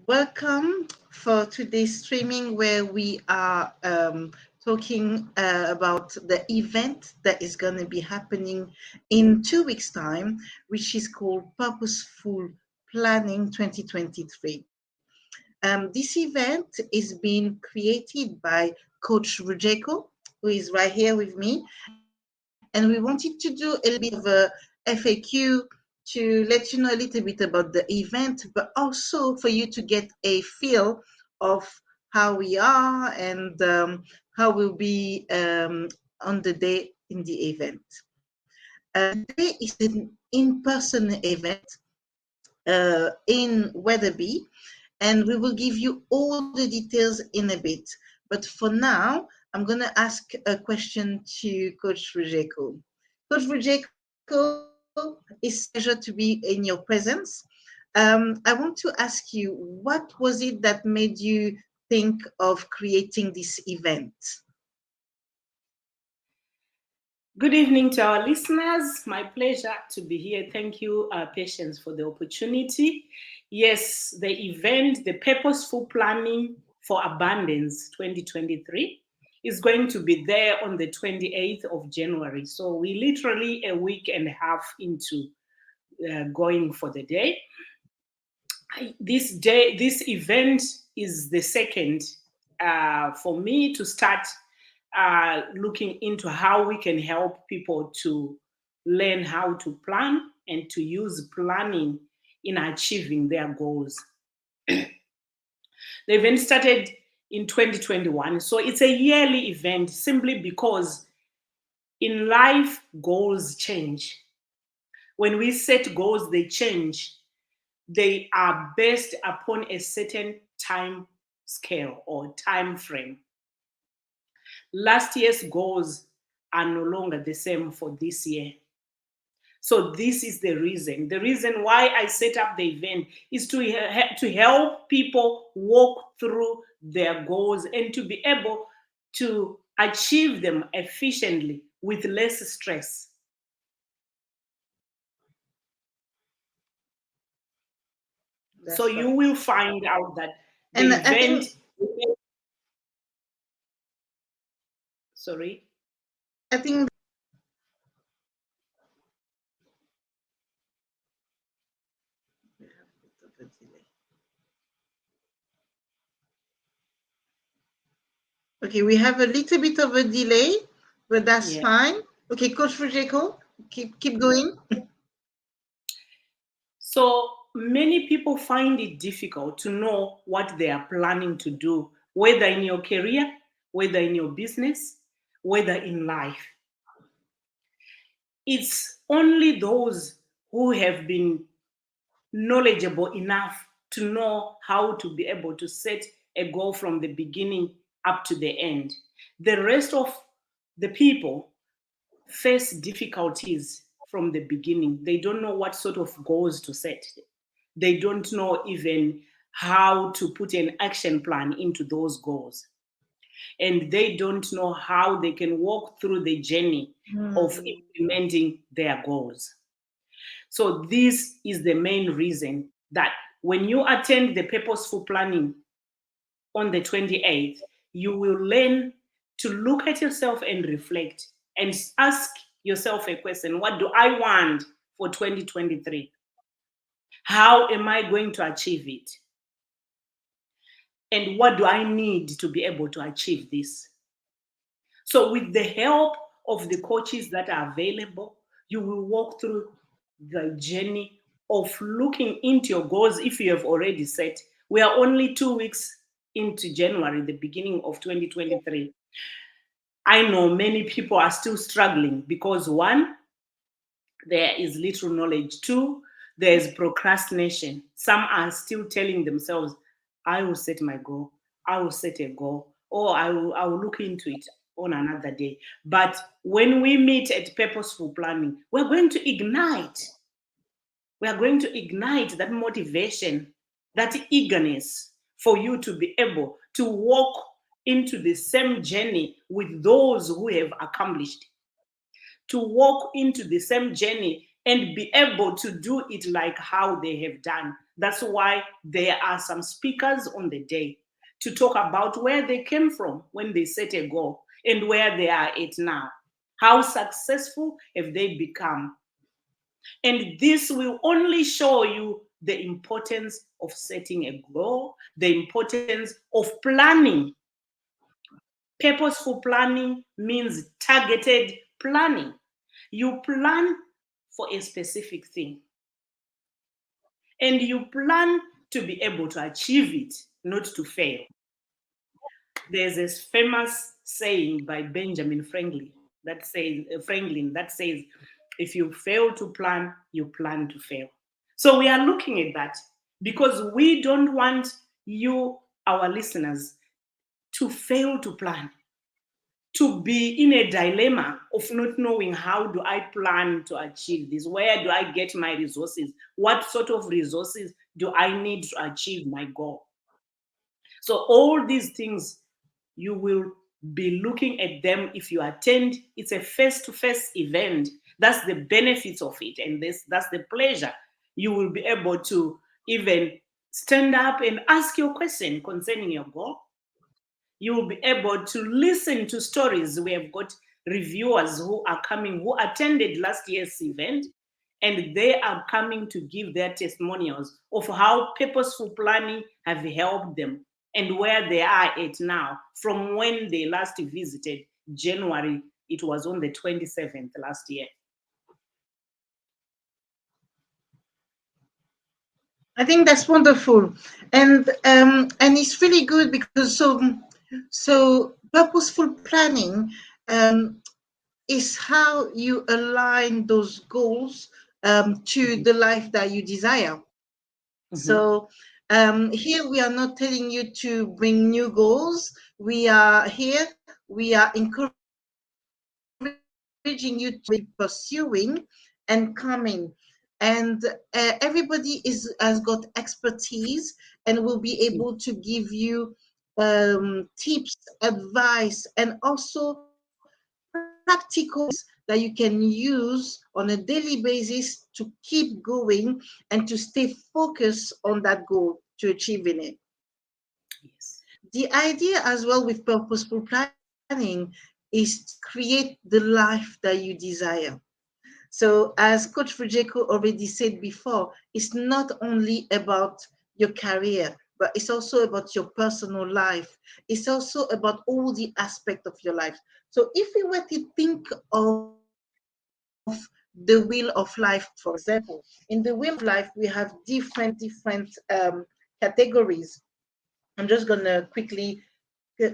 Welcome for today's streaming where we are talking about the event that is going to be happening in 2 weeks' time, which is called Purposeful Planning 2023. This event is being created by Coach Rujeko, who is right here with me, and we wanted to do a little bit of a FAQ to let you know a little bit about the event, but also for you to get a feel of how we are and how we'll be on the day in the event. Today is an in-person event in Weatherby, and we will give you all the details in a bit. But for now, I'm going to ask a question to Coach Rujeko. Coach Rujeko, it's a pleasure to be in your presence. I want to ask you, what was it that made you think of creating this event? Good evening to our listeners. My pleasure to be here. Thank you, Patience, for the opportunity. Yes, the event, the Purposeful Planning for Abundance 2023, is going to be there on the 28th of January. So we literally a week and a half into going for the day. This event is the second for me to start looking into how we can help people to learn how to plan and to use planning in achieving their goals. The event started in 2021, so it's a yearly event simply because in life, goals change. When we set goals, they change. They are based upon a certain time scale or time frame. Last year's goals are no longer the same for this year. So this is the reason. The reason why I set up the event is to help people walk through their goals and to be able to achieve them efficiently with less stress. That's So you right. will find out that the And I event. think Sorry. I think we have a bit of a delay. Okay, we have a little bit of a delay, but that's Yeah. fine. Okay, Coach Rujeko, keep going. So many people find it difficult to know what they are planning to do, whether in your career, whether in your business, whether in life. It's only those who have been knowledgeable enough to know how to be able to set a goal from the beginning up to the end. The rest of the people face difficulties from the beginning. They don't know what sort of goals to set. They don't know even how to put an action plan into those goals. And they don't know how they can walk through the journey of implementing their goals. So this is the main reason that when you attend the purposeful planning on the 28th, you will learn to look at yourself and reflect and ask yourself a question. What do I want for 2023? How am I going to achieve it? And what do I need to be able to achieve this? So with the help of the coaches that are available, you will walk through the journey of looking into your goals if you have already set. We are only 2 weeks into January, the beginning of 2023. I know many people are still struggling because one, there is little knowledge. Two, there is procrastination. Some are still telling themselves, I will set my goal, I will set a goal, or I will look into it on another day. But when we meet at Purposeful Planning, we're going to ignite. We are going to ignite that motivation, that eagerness for you to be able to walk into the same journey with those who have accomplished, to walk into the same journey and be able to do it like how they have done. That's why there are some speakers on the day to talk about where they came from when they set a goal and where they are at now. How successful have they become? And this will only show you the importance of setting a goal, the importance of planning. Purposeful planning means targeted planning. You plan for a specific thing, and you plan to be able to achieve it, not to fail. There's this famous saying by Benjamin Franklin that says, if you fail to plan, you plan to fail. So we are looking at that because we don't want you, our listeners, to fail to plan, to be in a dilemma of not knowing how do I plan to achieve this? Where do I get my resources? What sort of resources do I need to achieve my goal? So all these things, you will be looking at them if you attend. It's a face-to-face event. That's the benefits of it, and that's the pleasure. You will be able to even stand up and ask your question concerning your goal. You will be able to listen to stories. We have got reviewers who are coming, who attended last year's event, and they are coming to give their testimonials of how purposeful planning have helped them and where they are at now from when they last visited January. It was on the 27th last year. I think that's wonderful, and it's really good because so purposeful planning is how you align those goals to the life that you desire. So here we are not telling you to bring new goals. We are here. We are encouraging you to pursuing and coming. And everybody has got expertise and will be able to give you tips, advice, and also practical ways that you can use on a daily basis to keep going and to stay focused on that goal to achieving it. Yes. The idea as well with purposeful planning is to create the life that you desire. So, as Coach Fujeko already said before, it's not only about your career, but it's also about your personal life. It's also about all the aspects of your life. So, if we were to think of the wheel of life, for example, in the wheel of life, we have different categories. I'm just gonna quickly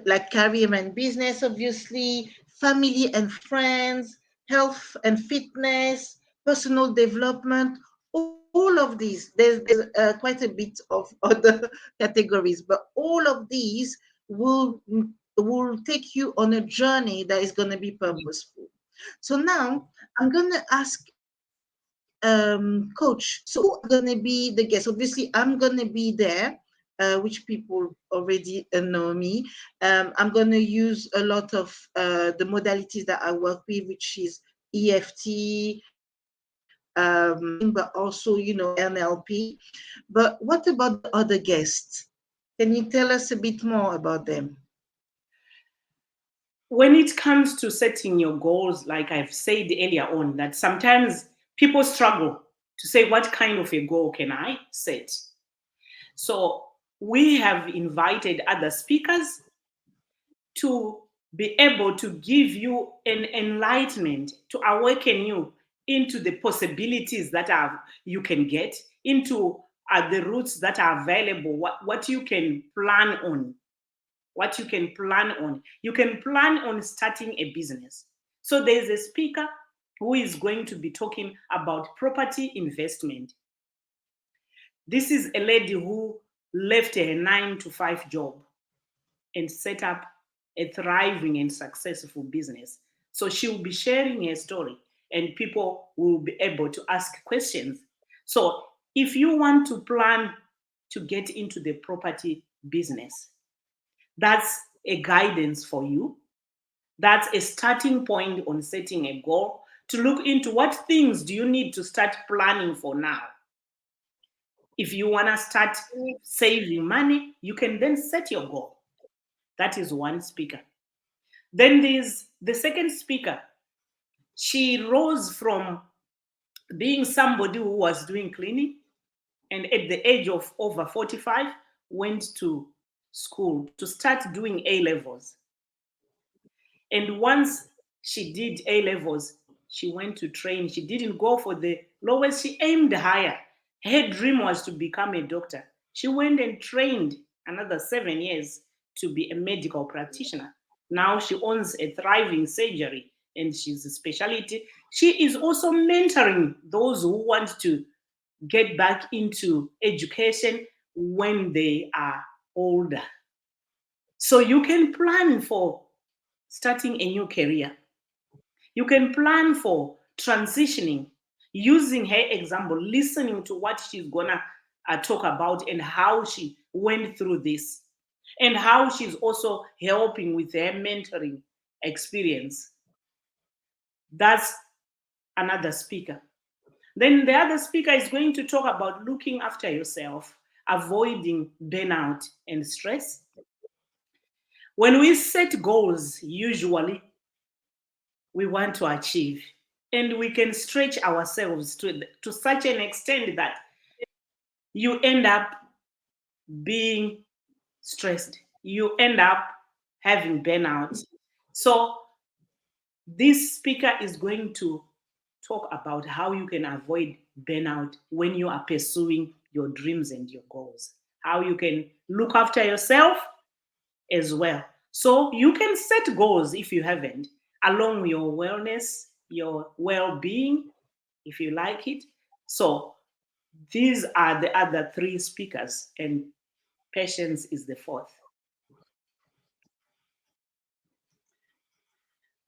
like career and business, obviously, family and friends, health and fitness, personal development, all of these. There's quite a bit of other categories, but all of these will take you on a journey that is going to be purposeful. So now I'm going to ask coach, so who are going to be the guests? Obviously I'm going to be there, which people already know me. I'm going to use a lot of the modalities that I work with, which is EFT, but also, NLP. But what about the other guests? Can you tell us a bit more about them? When it comes to setting your goals, like I've said earlier on, that sometimes people struggle to say, what kind of a goal can I set? So we have invited other speakers to be able to give you an enlightenment, to awaken you into the possibilities that you can get, into the routes that are available, what you can plan on. What you can plan on. You can plan on starting a business. So there's a speaker who is going to be talking about property investment. This is a lady who left her 9-to-5 job and set up a thriving and successful business. So she will be sharing her story and people will be able to ask questions. So if you want to plan to get into the property business, that's a guidance for you. That's a starting point on setting a goal to look into what things do you need to start planning for now. If you want to start saving money, you can then set your goal. That is one speaker. Then there's the second speaker. She rose from being somebody who was doing cleaning, and at the age of over 45, went to school to start doing A levels. And once she did A levels, she went to train. She didn't go for the lowest, she aimed higher. Her dream was to become a doctor. She went and trained another 7 years to be a medical practitioner. Now she owns a thriving surgery and she's a specialty. She is also mentoring those who want to get back into education when they are older. So you can plan for starting a new career. You can plan for transitioning, using her example, listening to what she's gonna talk about and how she went through this, and how she's also helping with her mentoring experience. That's another speaker. Then the other speaker is going to talk about looking after yourself, avoiding burnout and stress. When we set goals, usually we want to achieve, and we can stretch ourselves to such an extent that you end up being stressed. You end up having burnout. So this speaker is going to talk about how you can avoid burnout when you are pursuing your dreams and your goals, how you can look after yourself as well. So you can set goals if you haven't, along your wellness, your well-being, if you like it. So these are the other three speakers, and patience is the fourth.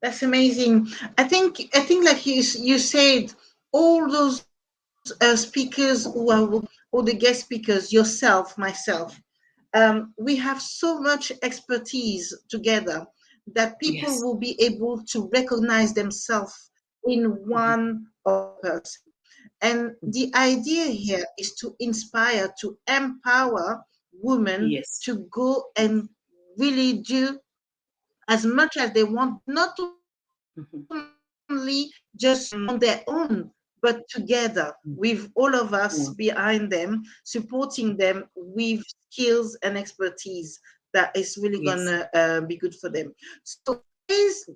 That's amazing. I think like you said, all those speakers who are, all the guest speakers, yourself, myself, we have so much expertise together that people Yes. will be able to recognize themselves in Mhm. one person. And the idea here is to inspire, to empower women Yes. to go and really do as much as they want, not Mhm. only just on their own, but together with all of us Mhm. behind them, supporting them with skills and expertise that is really Yes. gonna be good for them. So today's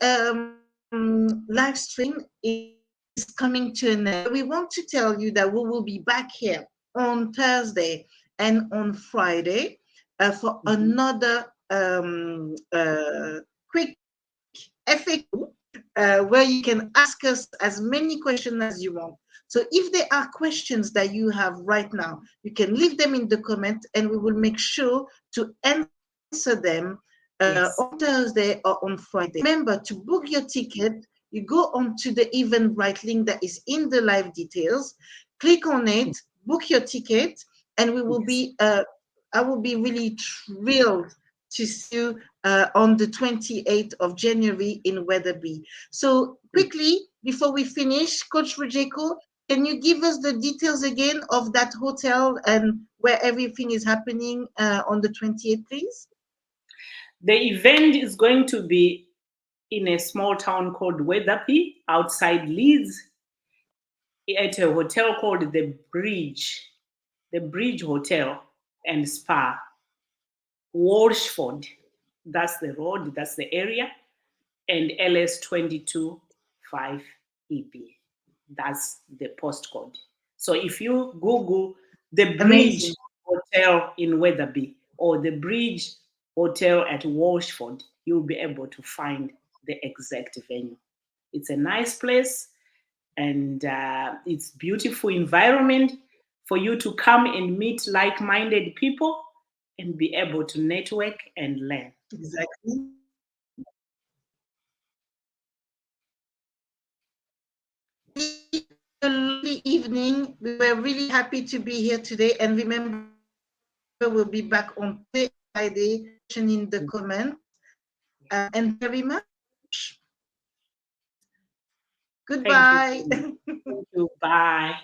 live stream is coming to an end. We want to tell you that we will be back here on Thursday and on Friday for Mhm. another quick FAQ where you can ask us as many questions as you want. So if there are questions that you have right now, you can leave them in the comment and we will make sure to answer them on Yes. Thursday or on Friday. Remember to book your ticket. You go onto the Eventbrite link that is in the live details, click on it, book your ticket, and we will Yes. be I will be really thrilled to see you on the 28th of January in Weatherby. So quickly, before we finish, Coach Rojeko, can you give us the details again of that hotel and where everything is happening on the 28th, please? The event is going to be in a small town called Weatherby outside Leeds at a hotel called the Bridge Hotel and Spa, Walshford. That's the road, that's the area, and LS 22 5EP. That's the postcode. So if you Google the Bridge Amazing. Hotel in Weatherby or the Bridge Hotel at Walshford, you'll be able to find the exact venue. It's a nice place, and it's beautiful environment for you to come and meet like-minded people and be able to network and learn. Exactly. A lovely evening. We were really happy to be here today. And remember, we'll be back on Friday in the comment. And very much. Thank you. Goodbye. Thank you. Bye.